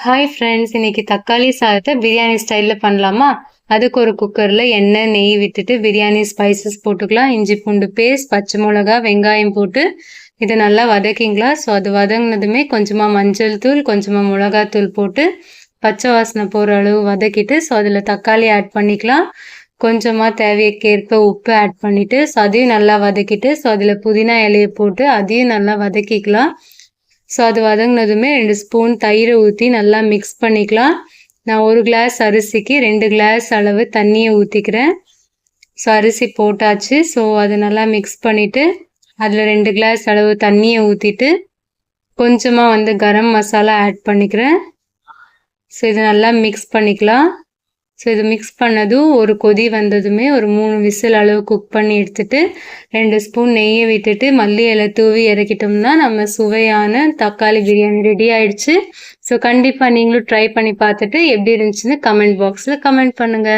Hi friends, இன்னைக்கு தக்காளி சாதத்தை பிரியாணி ஸ்டைலில் பண்ணலாமா? அதுக்கு ஒரு குக்கரில் எண்ணெய் நெய் விட்டுட்டு பிரியாணி ஸ்பைசஸ் போட்டுக்கலாம். இஞ்சி பூண்டு பேஸ்ட், பச்சை மிளகா, வெங்காயம் போட்டு இதை நல்லா வதக்கிங்களா. ஸோ அது வதங்கினதுமே கொஞ்சமாக மஞ்சள் தூள், கொஞ்சமாக மிளகாத்தூள் போட்டு பச்சை வாசனை போகிற அளவு வதக்கிட்டு ஸோ அதில் தக்காளி ஆட் பண்ணிக்கலாம். கொஞ்சமாக தேவைக்கேற்ப உப்பு ஆட் பண்ணிவிட்டு ஸோ அதையும் நல்லா வதக்கிட்டு ஸோ அதில் புதினா இலையை போட்டு அதையும் நல்லா வதக்கிக்கலாம். ஸோ அது வதங்கினதுமே 2 ஸ்பூன் தயிரை ஊற்றி நல்லா மிக்ஸ் பண்ணிக்கலாம். நான் 1 கிளாஸ் அரிசிக்கு 2 கிளாஸ் அளவு தண்ணியை ஊற்றிக்கிறேன். ஸோ அரிசி போட்டாச்சு. ஸோ அதை நல்லா மிக்ஸ் பண்ணிவிட்டு அதில் 2 கிளாஸ் அளவு தண்ணியை ஊற்றிட்டு கொஞ்சமாக கரம் மசாலா ஆட் பண்ணிக்கிறேன். ஸோ இது நல்லா மிக்ஸ் பண்ணிக்கலாம். ஸோ இது மிக்ஸ் பண்ணதும் ஒரு கொதி வந்ததுமே ஒரு 3 விசில் அளவு குக் பண்ணி எடுத்துட்டு 2 ஸ்பூன் நெய்யை விட்டுட்டு மல்லி இலை தூவி இறக்கிட்டோம்னா நம்ம சுவையான தக்காளி பிரியாணி ரெடி ஆயிடுச்சு. ஸோ கண்டிப்பாக நீங்களும் ட்ரை பண்ணி பார்த்துட்டு எப்படி இருந்துச்சுன்னு கமெண்ட் பாக்ஸில் கமெண்ட் பண்ணுங்கள்.